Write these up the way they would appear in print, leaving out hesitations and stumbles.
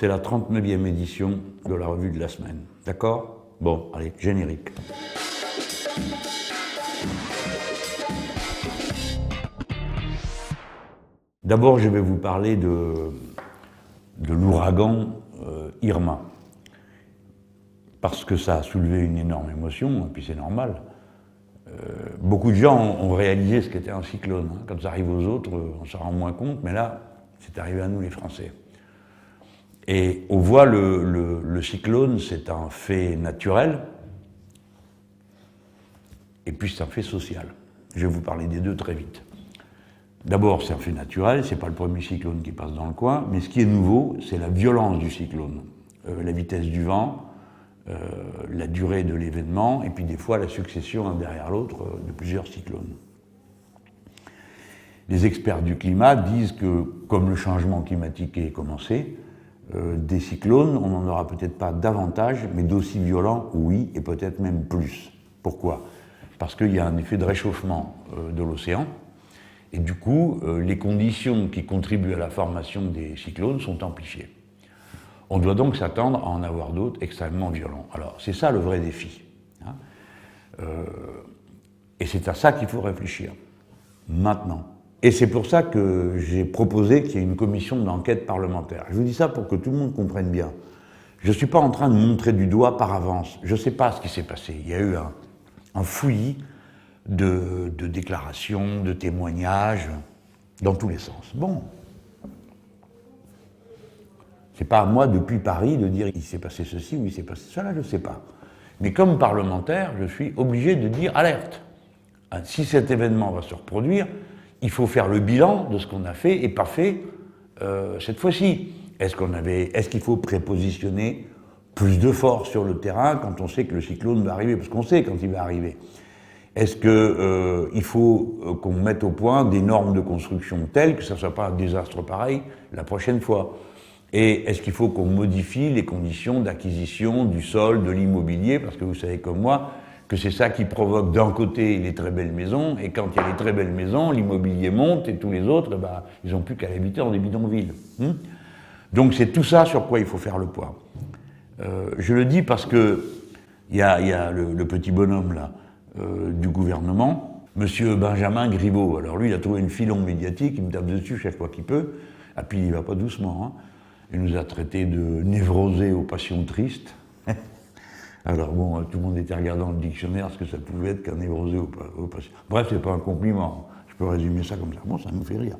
C'est la 39e édition de la revue de la semaine. D'accord? Bon, allez, générique. D'abord, je vais vous parler de l'ouragan Irma. Parce que ça a soulevé une énorme émotion, et puis c'est normal. Beaucoup de gens ont réalisé ce qu'était un cyclone. Quand ça arrive aux autres, on s'en rend moins compte, mais là, c'est arrivé à nous les Français. Et on voit le cyclone, c'est un fait naturel, et puis c'est un fait social. Je vais vous parler des deux très vite. D'abord, c'est un fait naturel, c'est pas le premier cyclone qui passe dans le coin, mais ce qui est nouveau, c'est la violence du cyclone, la vitesse du vent, la durée de l'événement, et puis des fois la succession un derrière l'autre de plusieurs cyclones. Les experts du climat disent que, comme le changement climatique est commencé, des cyclones, on n'en aura peut-être pas davantage, mais d'aussi violents, oui, et peut-être même plus. Pourquoi? Parce qu'il y a un effet de réchauffement de l'océan, et du coup, les conditions qui contribuent à la formation des cyclones sont amplifiées. On doit donc s'attendre à en avoir d'autres extrêmement violents. Alors, c'est ça le vrai défi. Et c'est à ça qu'il faut réfléchir, maintenant. Et c'est pour ça que j'ai proposé qu'il y ait une commission d'enquête parlementaire. Je vous dis ça pour que tout le monde comprenne bien. Je ne suis pas en train de montrer du doigt par avance. Je ne sais pas ce qui s'est passé. Il y a eu un fouillis de déclarations, de témoignages, dans tous les sens. Bon. C'est pas à moi, depuis Paris, de dire il s'est passé ceci ou il s'est passé cela, je ne sais pas. Mais comme parlementaire, je suis obligé de dire alerte. Si cet événement va se reproduire, il faut faire le bilan de ce qu'on a fait et pas fait cette fois-ci. Est-ce qu'il faut prépositionner plus de force sur le terrain quand on sait que le cyclone va arriver? Parce qu'on sait quand il va arriver. Est-ce qu'il faut qu'on mette au point des normes de construction telles que ça ne soit pas un désastre pareil la prochaine fois? Et est-ce qu'il faut qu'on modifie les conditions d'acquisition du sol, de l'immobilier? Parce que vous savez comme moi que c'est ça qui provoque d'un côté les très belles maisons, et quand il y a les très belles maisons, l'immobilier monte et tous les autres, ils n'ont plus qu'à habiter dans des bidonvilles. Donc c'est tout ça sur quoi il faut faire le point. Je le dis parce que il y a le petit bonhomme là du gouvernement, Monsieur Benjamin Griveaux. Alors lui, il a trouvé une filon médiatique, il me tape dessus chaque fois qu'il peut, et puis il va pas doucement. Il nous a traités de névrosés aux passions tristes. Alors bon, tout le monde était regardant le dictionnaire ce que ça pouvait être qu'un névrosé aux passions. Bref, c'est pas un compliment. Je peux résumer ça comme ça. Bon, ça nous fait rire.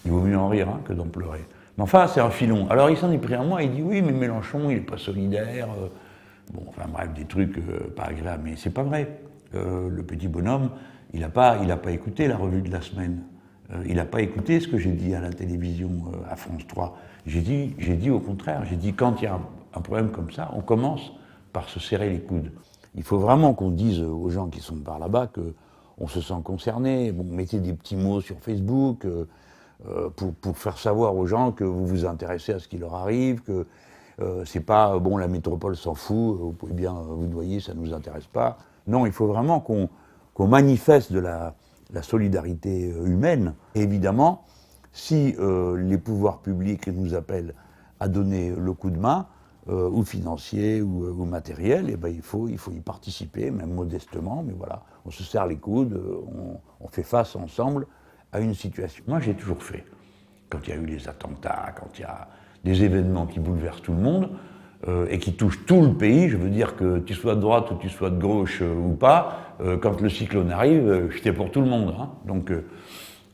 Il vaut mieux en rire que d'en pleurer. Mais enfin, c'est un filon. Alors il s'en est pris à moi, il dit oui, mais Mélenchon, il n'est pas solidaire. Bon, enfin bref, des trucs pas agréables. Mais c'est pas vrai. Le petit bonhomme, il n'a pas écouté la revue de la semaine. Il n'a pas écouté ce que j'ai dit à la télévision, à France 3. J'ai dit au contraire, j'ai dit quand il y a un problème comme ça, on commence par se serrer les coudes. Il faut vraiment qu'on dise aux gens qui sont par là-bas qu'on se sent concerné. Bon, mettez des petits mots sur Facebook pour faire savoir aux gens que vous vous intéressez à ce qui leur arrive, que c'est pas bon, la métropole s'en fout, vous pouvez bien vous voyez, ça ne nous intéresse pas. Non, il faut vraiment qu'on manifeste de la solidarité humaine. Et évidemment, si les pouvoirs publics nous appellent à donner le coup de main, ou financier ou matériel, et ben il faut y participer, même modestement, mais voilà, on se serre les coudes, on fait face ensemble à une situation. Moi, j'ai toujours fait. Quand il y a eu les attentats, quand il y a des événements qui bouleversent tout le monde, et qui touchent tout le pays, je veux dire que tu sois de droite ou tu sois de gauche ou pas, quand le cyclone arrive, j'étais pour tout le monde. Donc,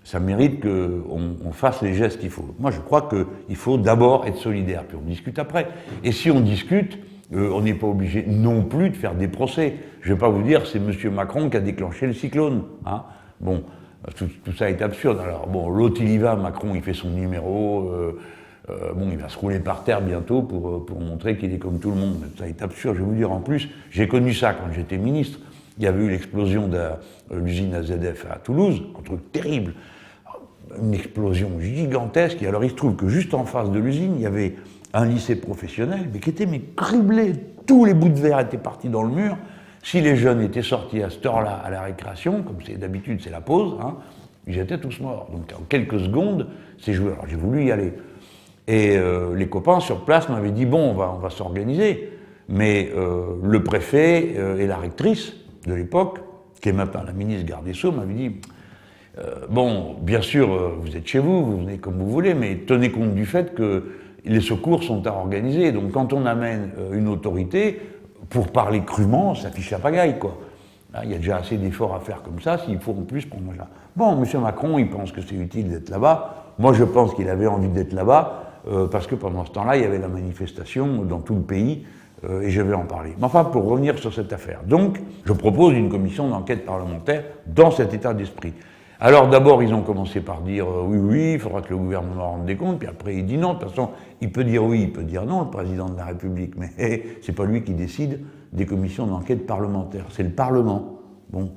ça mérite qu'on fasse les gestes qu'il faut. Moi, je crois qu'il faut d'abord être solidaire, puis on discute après. Et si on discute, on n'est pas obligé non plus de faire des procès. Je ne vais pas vous dire c'est M. Macron qui a déclenché le cyclone. Bon, tout ça est absurde. Alors, bon, l'autre, il y va, Macron, il fait son numéro, bon, il va se rouler par terre bientôt pour montrer qu'il est comme tout le monde. Ça est absurde. Je vais vous dire, en plus, j'ai connu ça quand j'étais ministre. Il y avait eu l'explosion de l'usine AZF à Toulouse, un truc terrible. Une explosion gigantesque, et alors il se trouve que juste en face de l'usine, il y avait un lycée professionnel, mais qui était criblé, tous les bouts de verre étaient partis dans le mur. Si les jeunes étaient sortis à cette heure-là à la récréation, comme c'est d'habitude c'est la pause, ils étaient tous morts. Donc en quelques secondes, c'est joué. Alors j'ai voulu y aller. Et les copains sur place m'avaient dit, bon, on va s'organiser. Mais le préfet et la rectrice de l'époque, qui est maintenant la ministre garde des Sceaux, m'avaient dit, bon, bien sûr, vous êtes chez vous, vous venez comme vous voulez, mais tenez compte du fait que les secours sont à organiser. Donc quand on amène une autorité, pour parler crûment, ça fiche la pagaille, quoi. Là, il y a déjà assez d'efforts à faire comme ça, s'il faut en plus prendre là. Bon, M. Macron, il pense que c'est utile d'être là-bas. Moi, je pense qu'il avait envie d'être là-bas, parce que pendant ce temps-là, il y avait la manifestation dans tout le pays, et je vais en parler. Mais enfin, pour revenir sur cette affaire. Donc, je propose une commission d'enquête parlementaire dans cet état d'esprit. Alors d'abord, ils ont commencé par dire oui, il faudra que le gouvernement rende des comptes, puis après il dit non. De toute façon, il peut dire oui, il peut dire non, le président de la République, mais c'est pas lui qui décide des commissions d'enquête parlementaires, c'est le Parlement. Bon,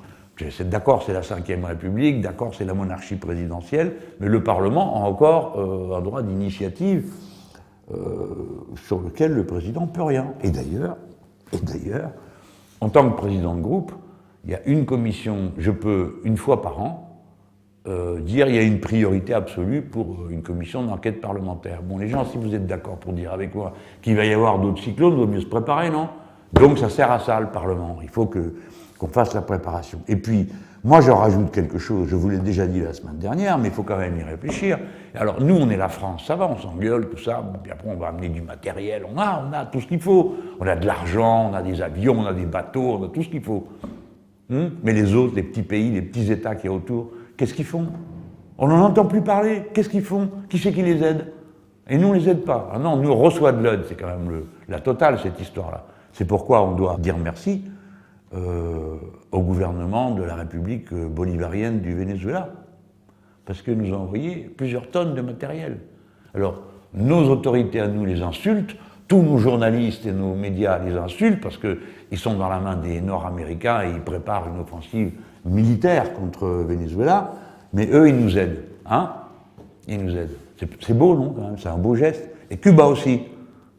c'est d'accord, c'est la Ve République, d'accord, c'est la monarchie présidentielle, mais le Parlement a encore un droit d'initiative sur lequel le président ne peut rien. Et d'ailleurs, en tant que président de groupe, il y a une commission, je peux, une fois par an, dire il y a une priorité absolue pour une commission d'enquête parlementaire. Bon, les gens, si vous êtes d'accord pour dire avec moi qu'il va y avoir d'autres cyclones, il vaut mieux se préparer, non? Donc ça sert à ça, le Parlement. Il faut qu'on fasse la préparation. Et puis, moi, je rajoute quelque chose, je vous l'ai déjà dit la semaine dernière, mais il faut quand même y réfléchir. Alors, nous, on est la France, ça va, on s'engueule, tout ça, bon, puis après, on va amener du matériel, on a tout ce qu'il faut. On a de l'argent, on a des avions, on a des bateaux, on a tout ce qu'il faut. Mais les autres, les petits pays, les petits États qui y a autour, qu'est-ce qu'ils font? On n'en entend plus parler. Qu'est-ce qu'ils font? Qui c'est qui les aide? Et nous, on ne les aide pas. Ah non, nous, on reçoit de l'aide. C'est quand même la totale, cette histoire-là. C'est pourquoi on doit dire merci au gouvernement de la République bolivarienne du Venezuela. Parce que nous a envoyé plusieurs tonnes de matériel. Alors, nos autorités à nous les insultent, tous nos journalistes et nos médias les insultent parce qu'ils sont dans la main des Nord-Américains et ils préparent une offensive militaire contre Venezuela, mais eux, ils nous aident. Hein? Ils nous aident. C'est beau, non, quand même? C'est un beau geste. Et Cuba aussi,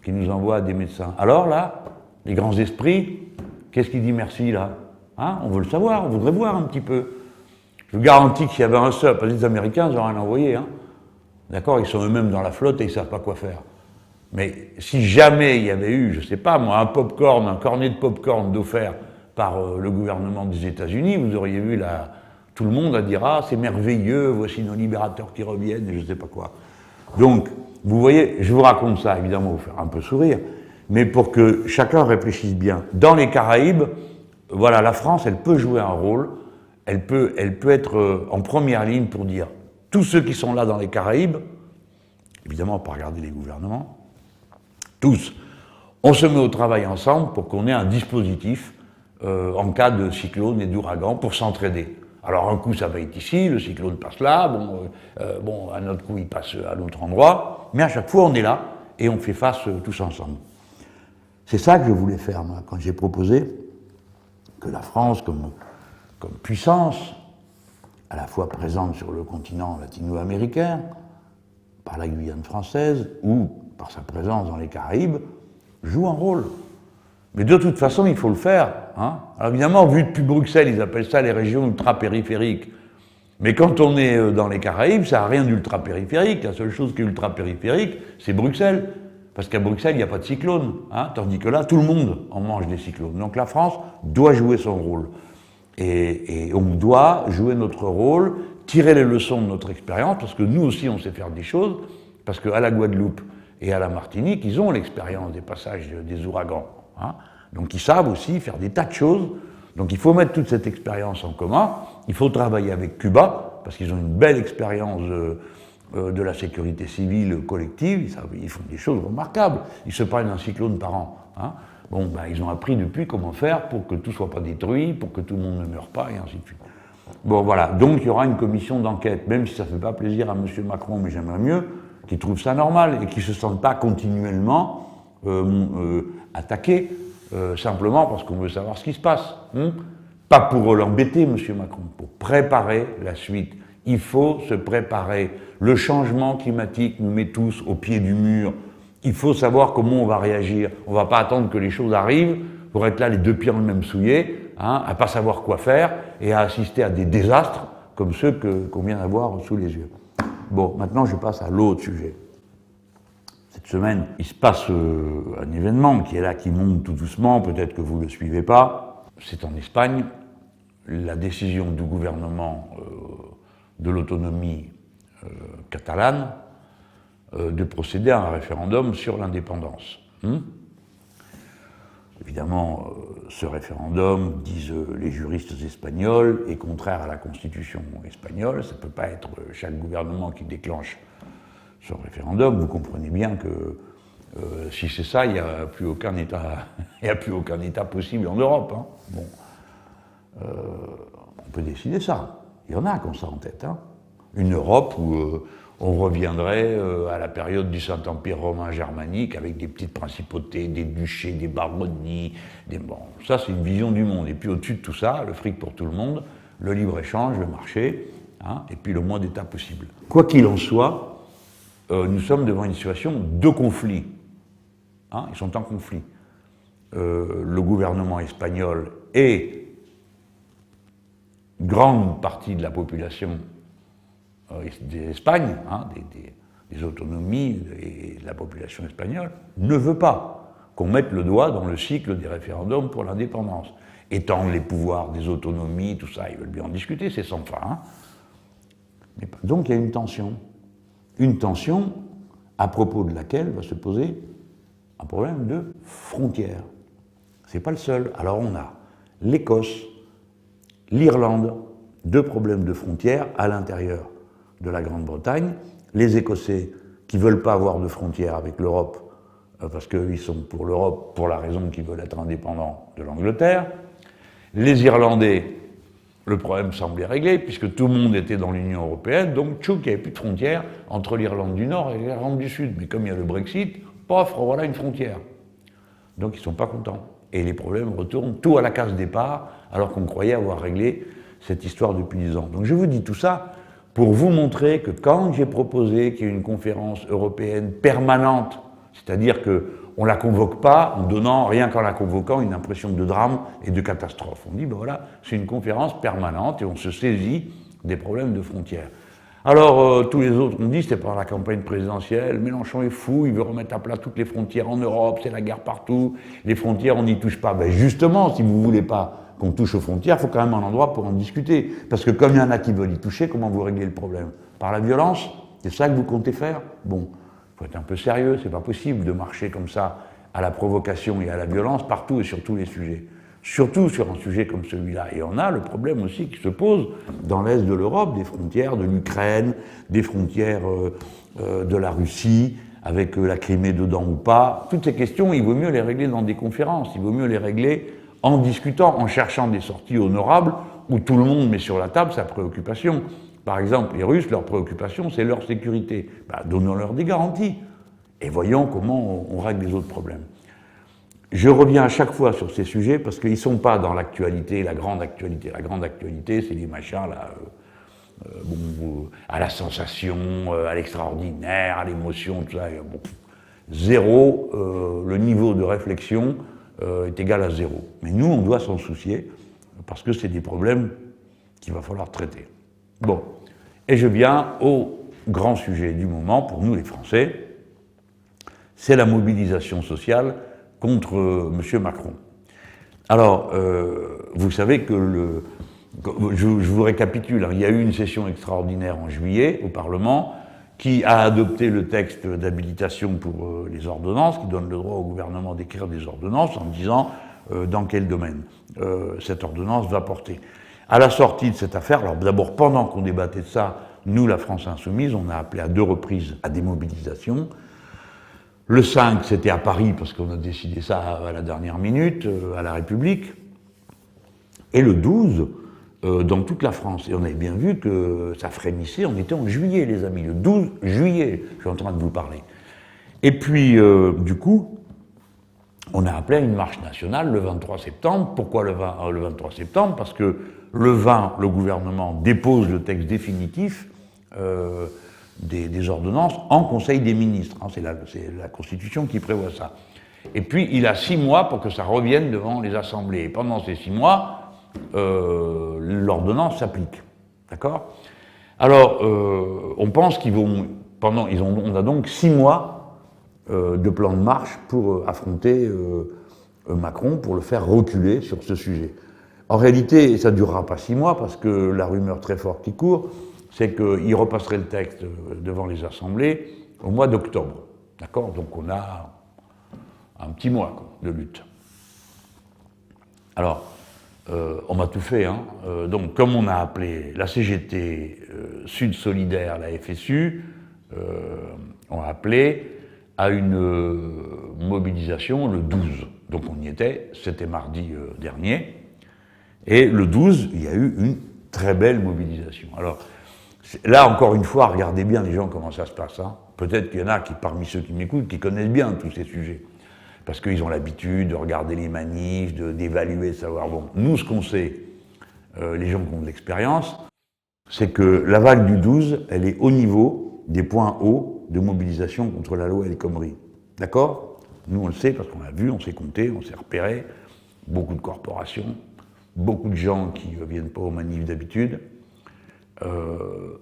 qui nous envoie des médecins. Alors là, les grands esprits, qu'est-ce qui dit merci, là? Hein? On veut le savoir, on voudrait voir un petit peu. Je vous garantis qu'il y avait un seul, parce que les Américains, ils n'ont rien envoyé. Hein? D'accord? Ils sont eux-mêmes dans la flotte et ils ne savent pas quoi faire. Mais si jamais il y avait eu, je ne sais pas moi, un popcorn, un cornet de popcorn offert par le gouvernement des États-Unis, vous auriez vu là, tout le monde à dire « Ah, c'est merveilleux, voici nos libérateurs qui reviennent » et je ne sais pas quoi. Donc, vous voyez, je vous raconte ça, évidemment, pour vous faire un peu sourire, mais pour que chacun réfléchisse bien. Dans les Caraïbes, voilà, la France, elle peut jouer un rôle, elle peut être en première ligne pour dire tous ceux qui sont là dans les Caraïbes, évidemment, pas regarder les gouvernements, tous, on se met au travail ensemble pour qu'on ait un dispositif en cas de cyclone et d'ouragan pour s'entraider. Alors un coup ça va être ici, le cyclone passe là, bon, un autre coup il passe à l'autre endroit, mais à chaque fois on est là et on fait face tous ensemble. C'est ça que je voulais faire moi, quand j'ai proposé que la France comme puissance, à la fois présente sur le continent latino-américain, par la Guyane française ou par sa présence dans les Caraïbes, joue un rôle. Mais de toute façon, il faut le faire. Hein. Alors évidemment, vu depuis Bruxelles, ils appellent ça les régions ultra-périphériques. Mais quand on est dans les Caraïbes, ça n'a rien d'ultra-périphérique. La seule chose qui est ultra-périphérique, c'est Bruxelles. Parce qu'à Bruxelles, il n'y a pas de cyclone. Hein, tandis que là, tout le monde en mange des cyclones. Donc la France doit jouer son rôle. Et on doit jouer notre rôle, tirer les leçons de notre expérience, parce que nous aussi, on sait faire des choses, parce qu'à la Guadeloupe et à la Martinique, ils ont l'expérience des passages des ouragans. Hein. Donc ils savent aussi faire des tas de choses. Donc il faut mettre toute cette expérience en commun. Il faut travailler avec Cuba, parce qu'ils ont une belle expérience de la sécurité civile collective. Ils font des choses remarquables. Ils se prennent un cyclone par an. Hein. Bon, ben, ils ont appris depuis comment faire pour que tout ne soit pas détruit, pour que tout le monde ne meure pas, et ainsi de suite. Bon, voilà. Donc il y aura une commission d'enquête, même si ça ne fait pas plaisir à M. Macron, mais j'aimerais mieux qu'il trouve ça normal et qu'il ne se sente pas continuellement attaqué, simplement parce qu'on veut savoir ce qui se passe. Pas pour l'embêter, M. Macron, pour préparer la suite. Il faut se préparer. Le changement climatique nous met tous au pied du mur. Il faut savoir comment on va réagir. On ne va pas attendre que les choses arrivent pour être là les deux pieds dans le même soulier, hein, à ne pas savoir quoi faire et à assister à des désastres comme ceux qu'on vient d'avoir sous les yeux. Bon, maintenant je passe à l'autre sujet. semaine, il se passe un événement qui est là, qui monte tout doucement, peut-être que vous ne le suivez pas. C'est en Espagne, la décision du gouvernement de l'autonomie catalane de procéder à un référendum sur l'indépendance. Évidemment, ce référendum, disent les juristes espagnols, est contraire à la constitution espagnole. Ça ne peut pas être chaque gouvernement qui déclenche ce référendum. Vous comprenez bien que si c'est ça, il n'y a plus aucun État, il n'y a plus aucun État possible en Europe. Hein. Bon, on peut décider ça. Il y en a qui ont ça en tête. Hein. Une Europe où on reviendrait à la période du Saint-Empire romain germanique avec des petites principautés, des duchés, des baronnies. Bon, ça, c'est une vision du monde. Et puis au-dessus de tout ça, le fric pour tout le monde, le libre-échange, le marché, hein, et puis le moins d'États possible. Quoi qu'il en soit, nous sommes devant une situation de conflit. Hein, ils sont en conflit. Le gouvernement espagnol et grande partie de la population d'Espagne, hein, des autonomies et de la population espagnole, ne veut pas qu'on mette le doigt dans le cycle des référendums pour l'indépendance. Étendre les pouvoirs des autonomies, tout ça, ils veulent bien en discuter, c'est sans fin. Hein. Donc il y a une tension à propos de laquelle va se poser un problème de frontières. C'est pas le seul. Alors on a l'Écosse, l'Irlande, deux problèmes de frontières à l'intérieur de la Grande-Bretagne, les Écossais qui ne veulent pas avoir de frontières avec l'Europe parce qu'ils sont pour l'Europe pour la raison qu'ils veulent être indépendants de l'Angleterre, les Irlandais, le problème semblait réglé puisque tout le monde était dans l'Union européenne, donc tchouk, il n'y avait plus de frontières entre l'Irlande du Nord et l'Irlande du Sud. Mais comme il y a le Brexit, pof, voilà une frontière. Donc ils ne sont pas contents. Et les problèmes retournent tout à la case départ alors qu'on croyait avoir réglé cette histoire depuis 10 ans. Donc je vous dis tout ça pour vous montrer que quand j'ai proposé qu'il y ait une conférence européenne permanente, c'est-à-dire qu'on ne la convoque pas en donnant, rien qu'en la convoquant, une impression de drame et de catastrophe. On dit, ben voilà, c'est une conférence permanente et on se saisit des problèmes de frontières. Alors, tous les autres ont dit, c'était par la campagne présidentielle, Mélenchon est fou, il veut remettre à plat toutes les frontières en Europe, c'est la guerre partout, les frontières, on n'y touche pas. Ben justement, si vous ne voulez pas qu'on touche aux frontières, il faut quand même un endroit pour en discuter. Parce que comme il y en a qui veulent y toucher, comment vous réglez le problème? Par la violence? C'est ça que vous comptez faire? Bon, il faut être un peu sérieux, c'est pas possible de marcher comme ça à la provocation et à la violence partout et sur tous les sujets. Surtout sur un sujet comme celui-là. Et on a le problème aussi qui se pose dans l'est de l'Europe, des frontières de l'Ukraine, des frontières de la Russie, avec la Crimée dedans ou pas. Toutes ces questions, il vaut mieux les régler dans des conférences, il vaut mieux les régler en discutant, en cherchant des sorties honorables où tout le monde met sur la table sa préoccupation. Par exemple, les Russes, leur préoccupation, c'est leur sécurité. Ben, donnons-leur des garanties et voyons comment on règle les autres problèmes. Je reviens à chaque fois sur ces sujets parce qu'ils ne sont pas dans l'actualité, la grande actualité. La grande actualité, c'est les machins là, à la sensation, à l'extraordinaire, à l'émotion, tout ça. Bon, zéro, le niveau de réflexion est égal à zéro. Mais nous, on doit s'en soucier parce que c'est des problèmes qu'il va falloir traiter. Bon, et je viens au grand sujet du moment pour nous les Français, c'est la mobilisation sociale contre M. Macron. Alors, vous savez que je vous récapitule, hein, il y a eu une session extraordinaire en juillet au Parlement qui a adopté le texte d'habilitation pour les ordonnances, qui donne le droit au gouvernement d'écrire des ordonnances en disant dans quel domaine cette ordonnance va porter. À la sortie de cette affaire, alors d'abord pendant qu'on débattait de ça, nous, la France Insoumise, on a appelé à 2 reprises à des mobilisations. Le 5, c'était à Paris, parce qu'on a décidé ça à la dernière minute, à la République. Et le 12, dans toute la France. Et on avait bien vu que ça frémissait, on était en juillet, les amis, le 12 juillet, je suis en train de vous parler. Et puis, du coup, on a appelé à une marche nationale le 23 septembre. Pourquoi le 23 septembre? Parce que le 20, le gouvernement dépose le texte définitif des ordonnances en Conseil des ministres. Hein, c'est la Constitution qui prévoit ça. Et puis, il a 6 mois pour que ça revienne devant les assemblées. Et pendant ces 6 mois, l'ordonnance s'applique. D'accord? Alors, on pense qu'ils vont... on a donc 6 mois de plan de marche pour affronter Macron, pour le faire reculer sur ce sujet. En réalité, ça ne durera pas 6 mois, parce que la rumeur très forte qui court, c'est qu'il repasserait le texte devant les assemblées au mois d'octobre. D'accord? Donc on a un petit mois quoi, de lutte. Alors, on m'a tout fait. Hein. Donc, comme on a appelé la CGT Sud Solidaire, la FSU, on a appelé à une mobilisation le 12. Donc, on y était, c'était mardi dernier. Et le 12, il y a eu une très belle mobilisation. Alors, là, encore une fois, regardez bien les gens comment ça se passe. Hein. Peut-être qu'il y en a qui, parmi ceux qui m'écoutent, qui connaissent bien tous ces sujets. Parce qu'ils ont l'habitude de regarder les manifs, d'évaluer, de savoir. Bon, nous, ce qu'on sait, les gens qui ont de l'expérience, c'est que la vague du 12, elle est au niveau des points hauts de mobilisation contre la loi El Khomri. D'accord? Nous, on le sait parce qu'on l'a vu, on s'est compté, on s'est repéré. Beaucoup de corporations, beaucoup de gens qui ne viennent pas aux manifs d'habitude.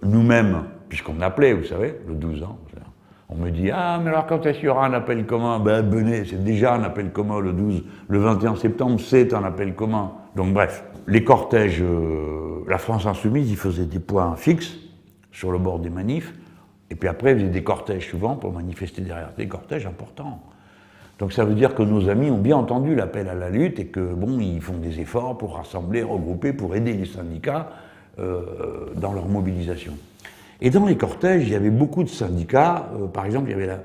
Nous-mêmes, puisqu'on appelait, vous savez, le 12 ans, on me dit « Ah, mais alors quand est-ce qu'il y aura un appel commun ?» Ben, venez, c'est déjà un appel commun le 12. Le 21 septembre, c'est un appel commun. Donc bref, les cortèges, la France Insoumise, ils faisaient des points fixes sur le bord des manifs, et puis après, ils faisaient des cortèges souvent pour manifester derrière. Des cortèges importants. Donc ça veut dire que nos amis ont bien entendu l'appel à la lutte et que, bon, ils font des efforts pour rassembler, regrouper, pour aider les syndicats dans leur mobilisation. Et dans les cortèges, il y avait beaucoup de syndicats. Par exemple, il y avait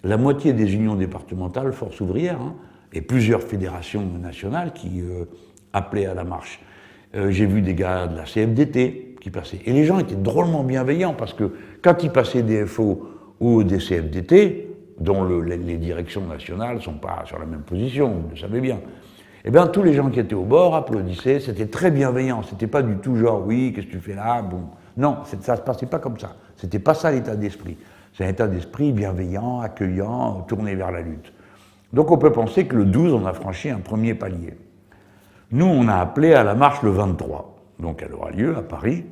la moitié des unions départementales, Force ouvrière, hein, et plusieurs fédérations nationales qui appelaient à la marche. J'ai vu des gars de la CFDT qui passaient. Et les gens étaient drôlement bienveillants parce que quand ils passaient des FO ou des CFDT, dont les directions nationales ne sont pas sur la même position, vous le savez bien, eh bien, tous les gens qui étaient au bord applaudissaient, c'était très bienveillant, c'était pas du tout genre, oui, qu'est-ce que tu fais là, bon. Non, ça se passait pas comme ça, c'était pas ça l'état d'esprit. C'est un état d'esprit bienveillant, accueillant, tourné vers la lutte. Donc on peut penser que le 12, on a franchi un premier palier. Nous, on a appelé à la marche le 23, donc elle aura lieu à Paris.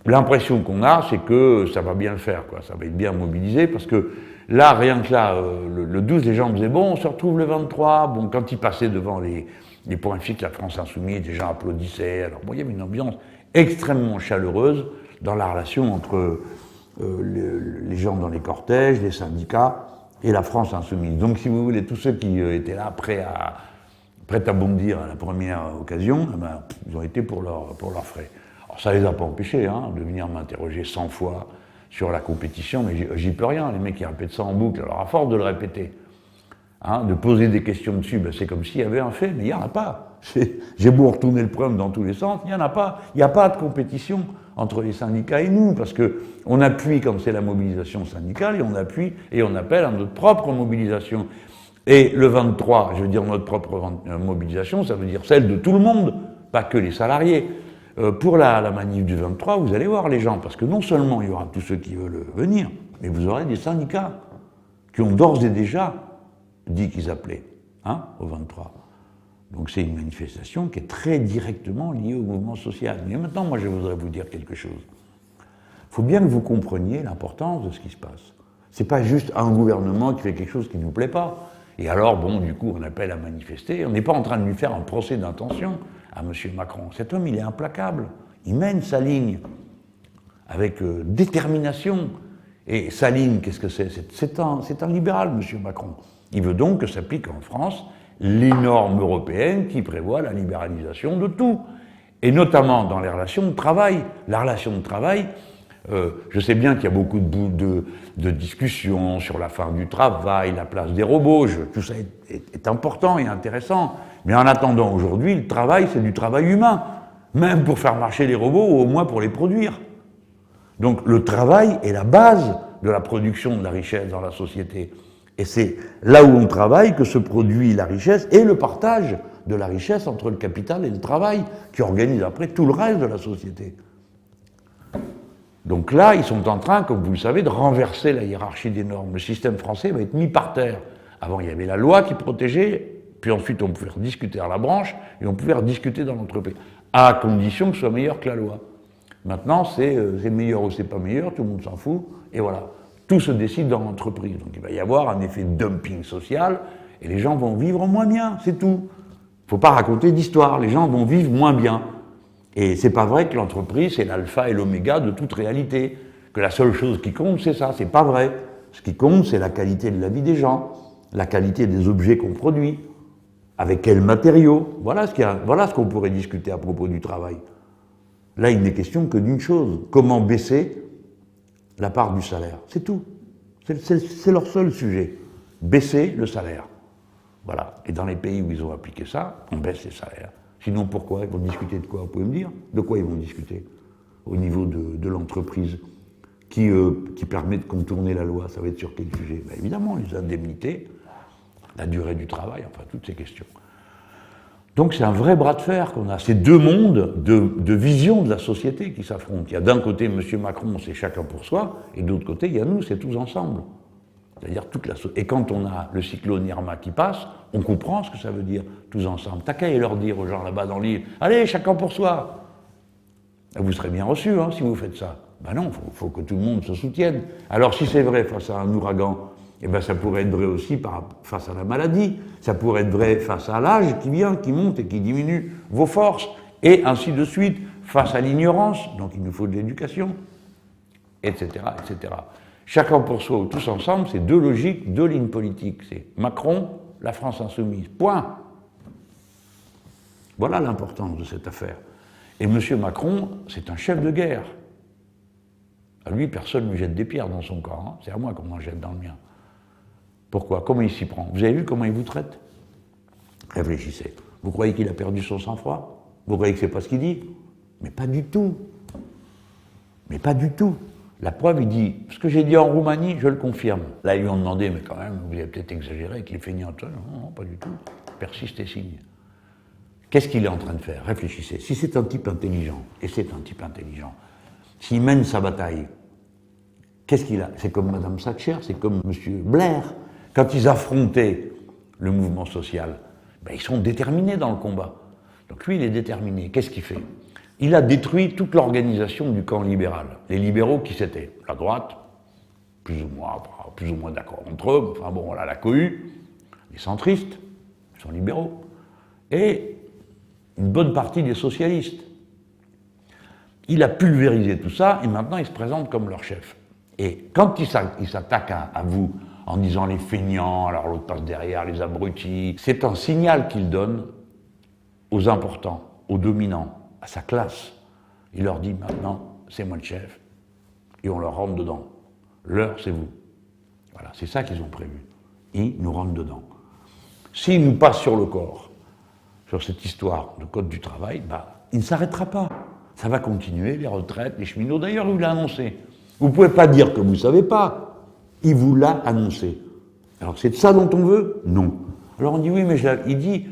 L'impression qu'on a, c'est que ça va bien le faire, quoi. Ça va être bien mobilisé, parce que là, rien que là, le 12, les gens me disaient, bon, on se retrouve le 23. Bon, quand ils passaient devant les points fixes, la France Insoumise, les gens applaudissaient. Alors, bon, il y avait une ambiance extrêmement chaleureuse dans la relation entre les gens dans les cortèges, les syndicats et la France Insoumise. Donc, si vous voulez, tous ceux qui étaient là, prêts à bondir à la première occasion, eh ben, ils ont été pour leurs frais. Alors, ça les a pas empêchés hein, de venir m'interroger 100 fois sur la compétition, mais j'y peux rien, les mecs ils répètent ça en boucle, alors à force de le répéter, hein, de poser des questions dessus, ben c'est comme s'il y avait un fait, mais il n'y en a pas. J'ai beau retourner le problème dans tous les sens, il n'y en a pas. Il n'y a pas de compétition entre les syndicats et nous, parce qu'on appuie quand c'est la mobilisation syndicale, et on appuie et on appelle à notre propre mobilisation. Et le 23, je veux dire notre propre mobilisation, ça veut dire celle de tout le monde, pas que les salariés. Pour la manif du 23, vous allez voir les gens, parce que non seulement il y aura tous ceux qui veulent venir, mais vous aurez des syndicats qui ont d'ores et déjà dit qu'ils appelaient hein, au 23. Donc c'est une manifestation qui est très directement liée au mouvement social. Mais maintenant, moi, je voudrais vous dire quelque chose. Il faut bien que vous compreniez l'importance de ce qui se passe. C'est pas juste un gouvernement qui fait quelque chose qui ne nous plaît pas. Et alors, bon, du coup, on appelle à manifester. On n'est pas en train de lui faire un procès d'intention à M. Macron. Cet homme, il est implacable. Il mène sa ligne avec détermination. Et sa ligne, qu'est-ce que c'est? C'est un libéral, M. Macron. Il veut donc que s'applique en France les normes européennes qui prévoient la libéralisation de tout. Et notamment dans les relations de travail. La relation de travail, je sais bien qu'il y a beaucoup de discussions sur la fin du travail, la place des robots, tout ça est important et intéressant. Mais en attendant, aujourd'hui, le travail, c'est du travail humain, même pour faire marcher les robots ou au moins pour les produire. Donc le travail est la base de la production de la richesse dans la société. Et c'est là où on travaille que se produit la richesse et le partage de la richesse entre le capital et le travail, qui organise après tout le reste de la société. Donc là, ils sont en train, comme vous le savez, de renverser la hiérarchie des normes. Le système français va être mis par terre. Avant, il y avait la loi qui protégeait, puis ensuite on pouvait rediscuter à la branche, et on pouvait rediscuter dans l'entreprise, à condition que ce soit meilleur que la loi. Maintenant, c'est meilleur ou c'est pas meilleur, tout le monde s'en fout, et voilà. Tout se décide dans l'entreprise. Donc il va y avoir un effet de dumping social et les gens vont vivre moins bien, c'est tout. Il ne faut pas raconter d'histoire, les gens vont vivre moins bien. Et c'est pas vrai que l'entreprise c'est l'alpha et l'oméga de toute réalité, que la seule chose qui compte c'est ça, c'est pas vrai. Ce qui compte c'est la qualité de la vie des gens, la qualité des objets qu'on produit, avec quels matériaux. Voilà ce qu'on pourrait discuter à propos du travail. Là il n'est question que d'une chose, comment baisser la part du salaire, c'est tout. C'est leur seul sujet, baisser le salaire. Voilà. Et dans les pays où ils ont appliqué ça, on baisse les salaires. Sinon, pourquoi? Ils vont discuter de quoi? Vous pouvez me dire? De quoi ils vont discuter? Au niveau de l'entreprise qui permet de contourner la loi, ça va être sur quel sujet? Ben, évidemment, les indemnités, la durée du travail, enfin, toutes ces questions. Donc c'est un vrai bras de fer qu'on a. C'est deux mondes de vision de la société qui s'affrontent. Il y a d'un côté M. Macron, c'est chacun pour soi, et de l'autre côté, il y a nous, c'est tous ensemble. C'est-à-dire toute la société. Et quand on a le cyclone Irma qui passe, on comprend ce que ça veut dire, tous ensemble. T'as qu'à leur dire aux gens là-bas dans l'île, allez, chacun pour soi. Vous serez bien reçus si vous faites ça. Ben non, il faut que tout le monde se soutienne. Alors si c'est vrai face à un ouragan, eh ben, ça pourrait être vrai aussi face à la maladie, ça pourrait être vrai face à l'âge qui vient, qui monte et qui diminue vos forces, et ainsi de suite, face à l'ignorance, donc il nous faut de l'éducation, etc., etc. Chacun pour soi ou tous ensemble, c'est deux logiques, deux lignes politiques. C'est Macron, la France insoumise. Point. Voilà l'importance de cette affaire. Et M. Macron, c'est un chef de guerre. À lui, personne ne lui jette des pierres dans son corps. C'est à moi qu'on en jette dans le mien. Pourquoi? Comment il s'y prend? Vous avez vu comment il vous traite? Réfléchissez. Vous croyez qu'il a perdu son sang-froid? Vous croyez que c'est pas ce qu'il dit? Mais pas du tout. Mais pas du tout. La preuve, il dit, ce que j'ai dit en Roumanie, je le confirme. Là, ils lui ont demandé, mais quand même, vous avez peut-être exagéré, qu'il est feignant. Non, non, pas du tout. Persiste et signe. Qu'est-ce qu'il est en train de faire? Réfléchissez. Si c'est un type intelligent, et c'est un type intelligent, s'il mène sa bataille, qu'est-ce qu'il a? C'est comme Mme Thatcher, c'est comme M. Blair. Quand ils affrontaient le mouvement social, ben, ils sont déterminés dans le combat. Donc lui, il est déterminé. Qu'est-ce qu'il fait? Il a détruit toute l'organisation du camp libéral. Les libéraux qui c'était? La droite, plus ou moins d'accord entre eux, enfin bon, voilà, la cohue, les centristes, ils sont libéraux, et une bonne partie des socialistes. Il a pulvérisé tout ça, et maintenant il se présente comme leur chef. Et quand il s'attaque à vous, en disant les feignants, alors l'autre passe derrière, les abrutis, c'est un signal qu'il donne aux importants, aux dominants, à sa classe. Il leur dit maintenant, c'est moi le chef, et on leur rentre dedans. L'heure, c'est vous. Voilà, c'est ça qu'ils ont prévu. Ils nous rentrent dedans. S'ils nous passent sur le corps, sur cette histoire de code du travail, bah, il ne s'arrêtera pas. Ça va continuer, les retraites, les cheminots. D'ailleurs, il l'a annoncé. Vous ne pouvez pas dire que vous ne savez pas. Il vous l'a annoncé. Alors c'est de ça dont on veut? Non. Alors on dit oui, mais il dit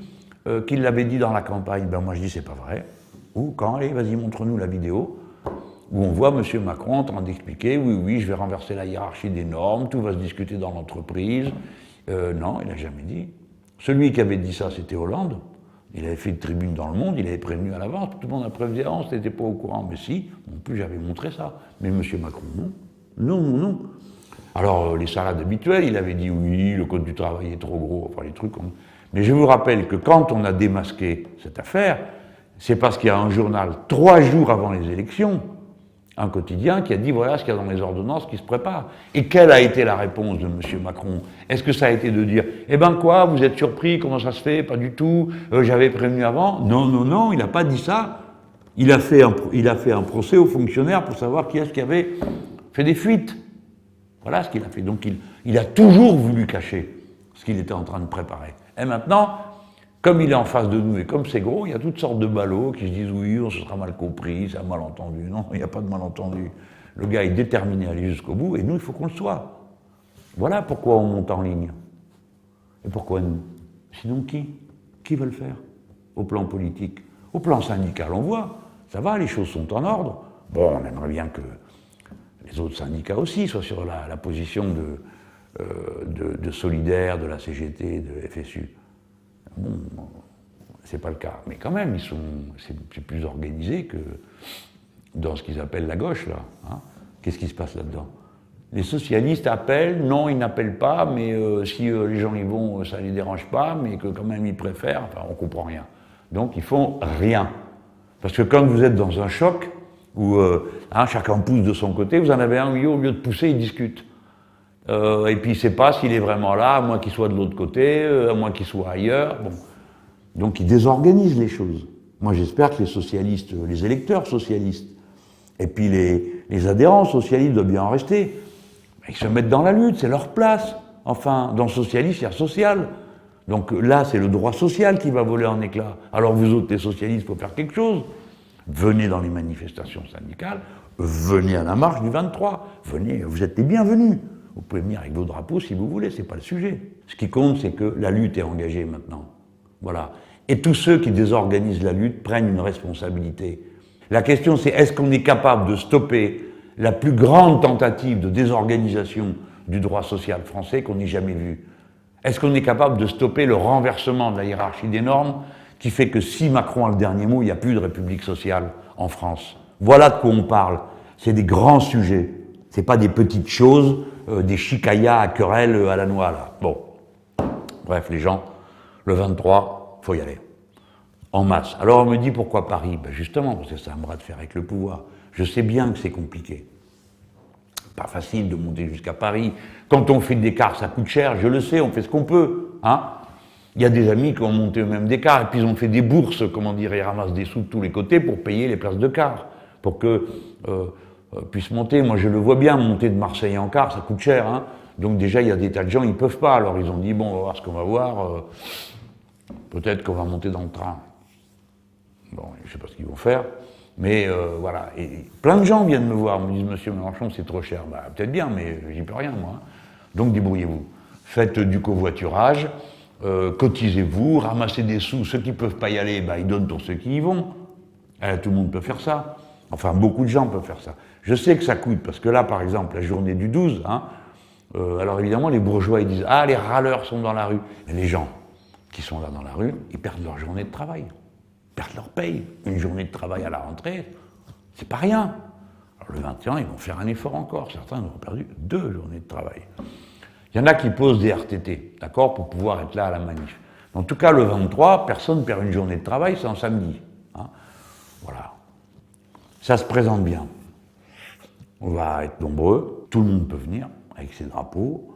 qu'il l'avait dit dans la campagne. Ben moi je dis c'est pas vrai. Ou quand? Allez, vas-y, montre-nous la vidéo où on voit M. Macron en train d'expliquer oui, je vais renverser la hiérarchie des normes, tout va se discuter dans l'entreprise. Non, il n'a jamais dit. Celui qui avait dit ça, c'était Hollande. Il avait fait une tribune dans le Monde, il avait prévenu à l'avance, tout le monde a prévenu à l'avance, n'était pas au courant. Mais si, non plus j'avais montré ça. Mais M. Macron, non. Non, non, non. Alors, les salades habituelles, il avait dit oui, le code du travail est trop gros, enfin les trucs. Mais je vous rappelle que quand on a démasqué cette affaire, c'est parce qu'il y a un journal, 3 jours avant les élections, un quotidien qui a dit voilà ce qu'il y a dans les ordonnances qui se préparent. Et quelle a été la réponse de M. Macron? Est-ce que ça a été de dire eh ben quoi, vous êtes surpris, comment ça se fait? Pas du tout, j'avais prévenu avant. Non, non, non, il n'a pas dit ça. Il a fait un procès aux fonctionnaires pour savoir qui est-ce qui avait fait des fuites. Voilà ce qu'il a fait. Donc il a toujours voulu cacher ce qu'il était en train de préparer. Et maintenant, comme il est en face de nous et comme c'est gros, il y a toutes sortes de ballots qui se disent oui, on se sera mal compris, c'est un malentendu. Non, il n'y a pas de malentendu. Le gars est déterminé à aller jusqu'au bout et nous, il faut qu'on le soit. Voilà pourquoi on monte en ligne. Et pourquoi nous? Sinon qui? Qui va le faire? Au plan politique. Au plan syndical, on voit, ça va, les choses sont en ordre. Bon, on aimerait bien que les autres syndicats aussi soient sur la position de Solidaire, de la CGT, de FSU. Bon, c'est pas le cas. Mais quand même, c'est plus organisé que dans ce qu'ils appellent la gauche, là. Hein. Qu'est-ce qui se passe là-dedans? Les socialistes appellent, non, ils n'appellent pas, mais si les gens y vont, ça ne les dérange pas, mais que quand même ils préfèrent, enfin, on ne comprend rien. Donc ils font rien. Parce que quand vous êtes dans un choc, où chacun pousse de son côté, vous en avez un au lieu de pousser, il discute. Et puis il ne sait pas s'il est vraiment là, à moins qu'il soit de l'autre côté, à moins qu'il soit ailleurs. Bon. Donc il désorganise les choses. Moi j'espère que les socialistes, les électeurs socialistes, et puis les adhérents socialistes doivent bien en rester. Ils se mettent dans la lutte, c'est leur place. Enfin, dans le socialisme, il y a social. Donc là, c'est le droit social qui va voler en éclats. Alors vous autres, les socialistes, il faut faire quelque chose. Venez dans les manifestations syndicales, venez à la marche du 23. Venez, vous êtes les bienvenus. Vous pouvez venir avec vos drapeaux si vous voulez, c'est pas le sujet. Ce qui compte, c'est que la lutte est engagée maintenant. Voilà. Et tous ceux qui désorganisent la lutte prennent une responsabilité. La question, c'est est-ce qu'on est capable de stopper la plus grande tentative de désorganisation du droit social français qu'on ait jamais vue? Est-ce qu'on est capable de stopper le renversement de la hiérarchie des normes qui fait que si Macron a le dernier mot, il n'y a plus de république sociale en France? Voilà de quoi on parle. C'est des grands sujets. C'est pas des petites choses, des chicayas à querelle à la noix, là. Bon. Bref, les gens, le 23, faut y aller. En masse. Alors on me dit pourquoi Paris? Ben justement, parce que c'est un bras de fer avec le pouvoir. Je sais bien que c'est compliqué. Pas facile de monter jusqu'à Paris. Quand on fait des cars, ça coûte cher, je le sais, on fait ce qu'on peut. Hein. Il y a des amis qui ont monté eux-mêmes des cars, et puis ils ont fait des bourses, comment dire, ils ramassent des sous de tous les côtés pour payer les places de car, pour que puissent monter. Moi je le vois bien, monter de Marseille en car, ça coûte cher. Hein. Donc déjà, il y a des tas de gens, ils ne peuvent pas. Alors ils ont dit, bon, on va voir ce qu'on va voir. Peut-être qu'on va monter dans le train. Bon, je ne sais pas ce qu'ils vont faire, mais voilà. Et plein de gens viennent me voir, me disent, Monsieur Mélenchon, c'est trop cher. Bah, peut-être bien, mais j'y peux rien, moi. Donc débrouillez-vous. Faites du covoiturage, cotisez-vous, ramassez des sous. Ceux qui ne peuvent pas y aller, bah, ils donnent pour ceux qui y vont. Tout le monde peut faire ça. Enfin, beaucoup de gens peuvent faire ça. Je sais que ça coûte, parce que là, par exemple, la journée du 12, hein, alors évidemment, les bourgeois, ils disent, ah, les râleurs sont dans la rue. Mais les gens qui sont là dans la rue, ils perdent leur journée de travail. Perdent leur paye. Une journée de travail à la rentrée, c'est pas rien. Alors le 21, ils vont faire un effort encore. Certains ont perdu 2 journées de travail. Il y en a qui posent des RTT, d'accord, pour pouvoir être là à la manif. En tout cas, le 23, personne ne perd une journée de travail, c'est en samedi. Hein. Voilà. Ça se présente bien. On va être nombreux, tout le monde peut venir avec ses drapeaux.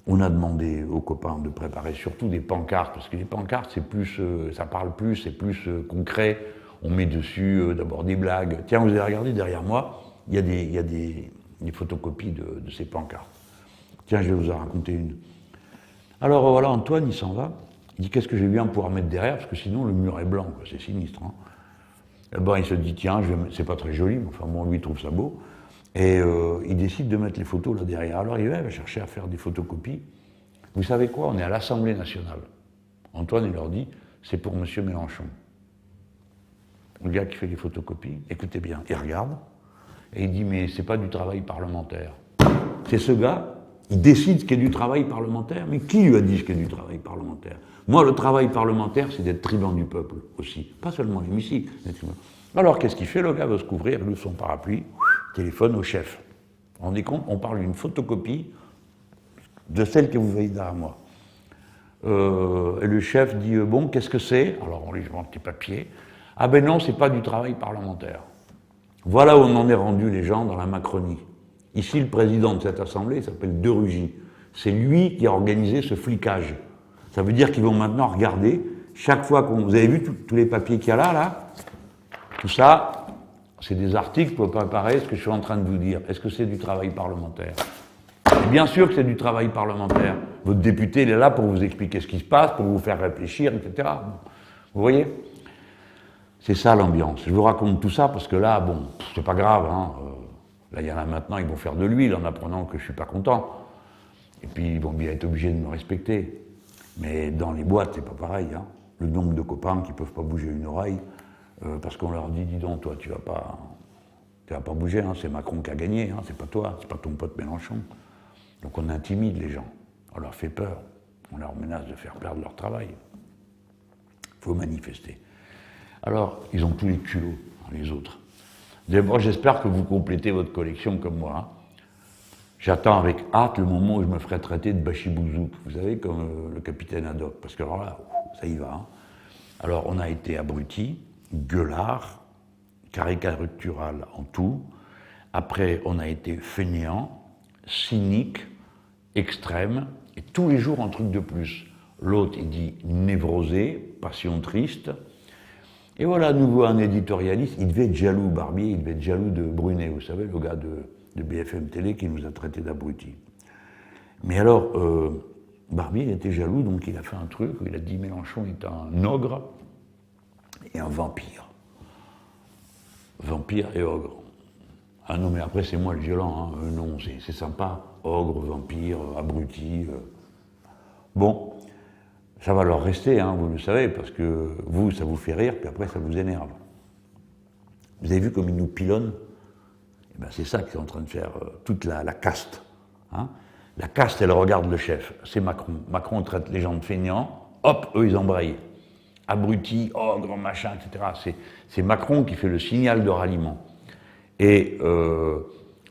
On a demandé aux copains de préparer surtout des pancartes, parce que les pancartes, c'est plus, ça parle plus, c'est plus concret. On met dessus d'abord des blagues. Tiens, vous avez regardé derrière moi, il y a des photocopies de ces pancartes. Tiens, je vais vous en raconter une. Alors voilà, Antoine, il s'en va. Il dit, qu'est-ce que j'ai bien pouvoir mettre derrière, parce que sinon le mur est blanc, c'est sinistre. Hein. Et ben, il se dit, tiens, c'est pas très joli, mais enfin bon, lui, il trouve ça beau. Et il décide de mettre les photos là derrière. Alors il va chercher à faire des photocopies. Vous savez quoi? On est à l'Assemblée nationale. Antoine, il leur dit, c'est pour M. Mélenchon. Le gars qui fait les photocopies, écoutez bien, il regarde, et il dit, mais c'est pas du travail parlementaire. C'est ce gars, il décide ce qu'est du travail parlementaire, mais qui lui a dit ce qu'est du travail parlementaire? Moi, le travail parlementaire, c'est d'être tribun du peuple aussi, pas seulement l'hémicycle. Alors qu'est-ce qu'il fait? Le gars veut se couvrir, il ouvre son parapluie, téléphone au chef. Vous vous rendez compte? On parle d'une photocopie de celle que vous voyez derrière moi. Et le chef dit, bon, qu'est-ce que c'est? Alors on lui demande des papiers. Ah ben non, c'est pas du travail parlementaire. Voilà où on en est rendu, les gens, dans la Macronie. Ici, le président de cette assemblée, il s'appelle De Rugy. C'est lui qui a organisé ce flicage. Ça veut dire qu'ils vont maintenant regarder, chaque fois qu'on... Vous avez vu tous les papiers qu'il y a là? Tout ça, c'est des articles pour préparer ce que je suis en train de vous dire. Est-ce que c'est du travail parlementaire? Et bien sûr que c'est du travail parlementaire. Votre député, il est là pour vous expliquer ce qui se passe, pour vous faire réfléchir, etc. Vous voyez? C'est ça l'ambiance. Je vous raconte tout ça parce que là, bon, c'est pas grave. Hein. Là, il y en a maintenant, ils vont faire de l'huile en apprenant que je suis pas content. Et puis, ils vont bien être obligés de me respecter. Mais dans les boîtes, c'est pas pareil. Hein. Le nombre de copains qui peuvent pas bouger une oreille parce qu'on leur dit, dis donc, toi, tu vas pas bouger. Hein. C'est Macron qui a gagné. Hein. C'est pas toi, c'est pas ton pote Mélenchon. Donc on intimide les gens. On leur fait peur. On leur menace de faire perdre leur travail. Il faut manifester. Alors, ils ont tous les culots, hein, les autres. D'abord, j'espère que vous complétez votre collection comme moi. Hein. J'attends avec hâte le moment où je me ferai traiter de bachibouzouk, vous savez, comme le capitaine Haddock, parce que alors là, ça y va. Hein. Alors, on a été abruti, gueulard, caricatural en tout. Après, on a été fainéant, cynique, extrême, et tous les jours un truc de plus. L'autre, il dit névrosé, passion triste. Et voilà, à nouveau un éditorialiste. Il devait être jaloux, Barbier, il devait être jaloux de Brunet, vous savez, le gars de BFM Télé qui nous a traités d'abrutis. Mais alors, Barbier il était jaloux, donc il a fait un truc où il a dit Mélenchon est un ogre et un vampire. Vampire et ogre. Ah non, mais après, c'est moi le violent, hein. Non, c'est sympa. Ogre, vampire, abruti. Bon, ça va leur rester, hein, vous le savez, parce que vous, ça vous fait rire, puis après, ça vous énerve. Vous avez vu comme ils nous pilonnent? Eh ben, c'est ça qu'ils sont en train de faire, toute la caste. Hein. La caste, elle regarde le chef, c'est Macron. Macron traite les gens de feignants, hop, eux, ils embrayent. Abrutis, ogre, machin, etc. C'est Macron qui fait le signal de ralliement. Et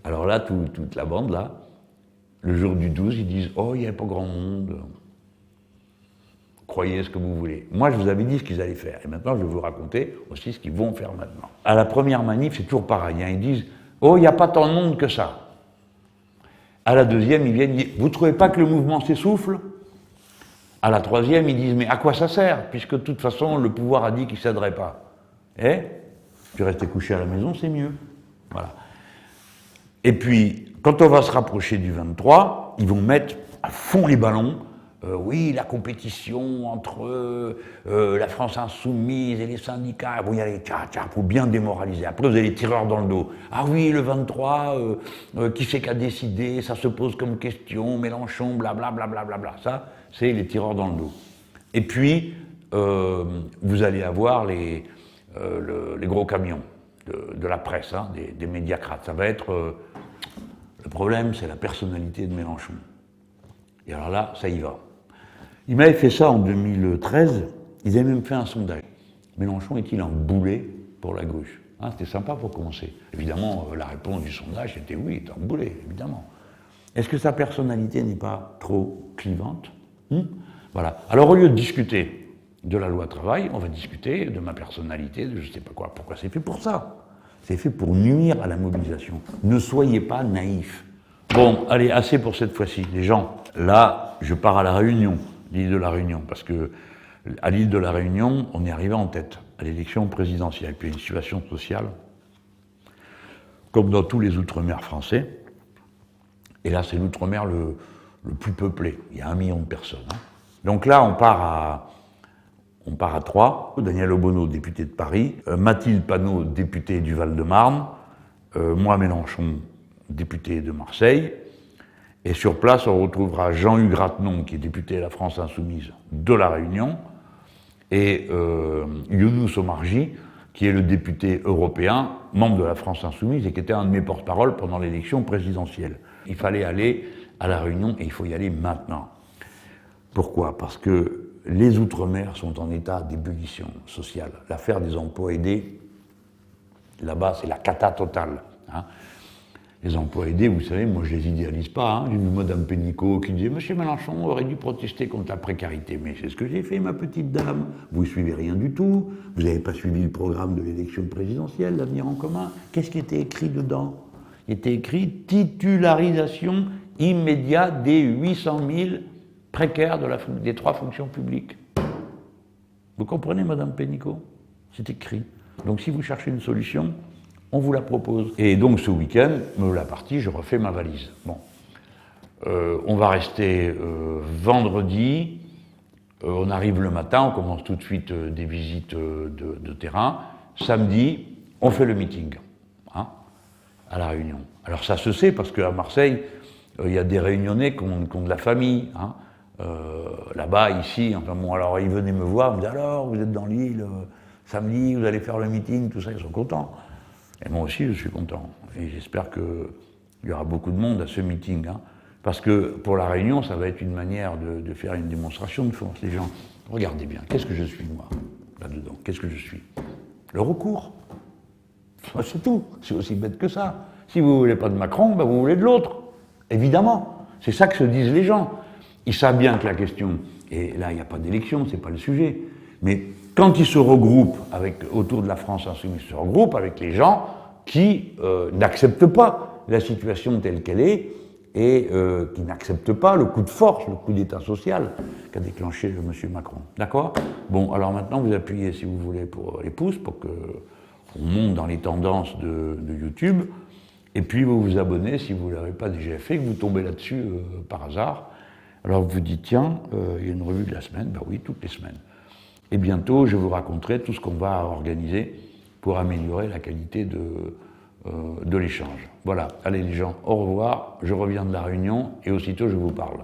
alors là, toute la bande, là, le jour du 12, ils disent « Oh, il n'y avait pas grand monde. Croyez ce que vous voulez. » Moi, je vous avais dit ce qu'ils allaient faire. Et maintenant, je vais vous raconter aussi ce qu'ils vont faire maintenant. À la première manif, c'est toujours pareil. Hein, ils disent « Oh, il n'y a pas tant de monde que ça. » À la deuxième, ils viennent dire « Vous ne trouvez pas que le mouvement s'essouffle ?» À la troisième, ils disent « Mais à quoi ça sert? Puisque de toute façon, le pouvoir a dit qu'il ne céderait pas. » Eh, tu restes couché à la maison, c'est mieux. Voilà. Et puis, quand on va se rapprocher du 23, ils vont mettre à fond les ballons. Oui, la compétition entre la France insoumise et les syndicats. Bon, il y a les pour bien démoraliser. Après, vous avez les tireurs dans le dos. Ah oui, le 23, qui c'est qui a décidé? Ça se pose comme question. Mélenchon, blablabla. Bla, bla, bla, bla. Ça, c'est les tireurs dans le dos. Et puis, vous allez avoir les gros camions de la presse, hein, des médiacrates. Ça va être... le problème, c'est la personnalité de Mélenchon. Et alors là, ça y va. Ils m'avaient fait ça en 2013, ils avaient même fait un sondage. Mélenchon est-il un boulet pour la gauche? Hein, c'était sympa pour commencer. Évidemment, la réponse du sondage était oui, il est un boulet, évidemment. Est-ce que sa personnalité n'est pas trop clivante? Voilà. Alors au lieu de discuter de la loi travail, on va discuter de ma personnalité, de je ne sais pas quoi. Pourquoi c'est fait pour ça? C'est fait pour nuire à la mobilisation. Ne soyez pas naïfs. Bon, allez, assez pour cette fois-ci, les gens. Là, je pars à La Réunion, l'île de La Réunion, parce que à l'île de La Réunion, on est arrivé en tête à l'élection présidentielle. Puis une situation sociale, comme dans tous les outre-mer français. Et là, c'est l'outre-mer le plus peuplé. Il y a 1 million de personnes. Hein. Donc là, on part à Troyes. Daniel Obono, député de Paris. Mathilde Panot, députée du Val-de-Marne. Moi, Mélenchon, député de Marseille. Et sur place, on retrouvera Jean-Hugues Ratenon, qui est député de la France Insoumise de La Réunion, et Younous Omarjee, qui est le député européen, membre de la France Insoumise, et qui était un de mes porte-parole pendant l'élection présidentielle. Il fallait aller à La Réunion, et il faut y aller maintenant. Pourquoi? Parce que les Outre-mer sont en état d'ébullition sociale. L'affaire des emplois aidés, là-bas, c'est la cata totale. Hein. Les emplois aidés, vous savez, moi je les idéalise pas. Hein. J'ai vu Mme Pénicaud qui disait « Monsieur Mélenchon aurait dû protester contre la précarité ». Mais c'est ce que j'ai fait, ma petite dame. Vous ne suivez rien du tout. Vous n'avez pas suivi le programme de l'élection présidentielle, l'avenir en commun. Qu'est-ce qui était écrit dedans? Il était écrit « Titularisation immédiate des 800 000 précaires des 3 fonctions publiques ». Vous comprenez, Mme Pénicaud? C'est écrit. Donc si vous cherchez une solution, on vous la propose. Et donc ce week-end, me la partie, je refais ma valise. Bon. On va rester vendredi, on arrive le matin, on commence tout de suite des visites de terrain. Samedi, on fait le meeting, hein, à La Réunion. Alors ça se sait, parce qu'à Marseille, il y a des Réunionnais qui ont de la famille, hein. Là-bas, ici, enfin bon, alors ils venaient me voir, ils me disaient alors, vous êtes dans l'île, samedi, vous allez faire le meeting, tout ça, ils sont contents. Et moi aussi, je suis content. Et j'espère qu'il y aura beaucoup de monde à ce meeting. Hein, parce que pour La Réunion, ça va être une manière de faire une démonstration de force. Les gens, regardez bien, qu'est-ce que je suis, moi, là-dedans? Qu'est-ce que je suis? Le recours. C'est tout. C'est aussi bête que ça. Si vous ne voulez pas de Macron, ben vous voulez de l'autre. Évidemment, c'est ça que se disent les gens. Ils savent bien que la question, et là il n'y a pas d'élection, c'est pas le sujet, mais quand ils se regroupent autour de la France insoumise, ils se regroupent avec les gens qui n'acceptent pas la situation telle qu'elle est et qui n'acceptent pas le coup de force, le coup d'état social qu'a déclenché M. Macron. D'accord? Bon, alors maintenant vous appuyez, si vous voulez, pour les pouces, pour qu'on monte dans les tendances de YouTube, et puis vous vous abonnez si vous ne l'avez pas déjà fait, que vous tombez là-dessus par hasard. Alors vous vous dites, tiens, il y a une revue de la semaine, ben oui, toutes les semaines. Et bientôt, je vous raconterai tout ce qu'on va organiser pour améliorer la qualité de l'échange. Voilà, allez les gens, au revoir, je reviens de la réunion et aussitôt je vous parle.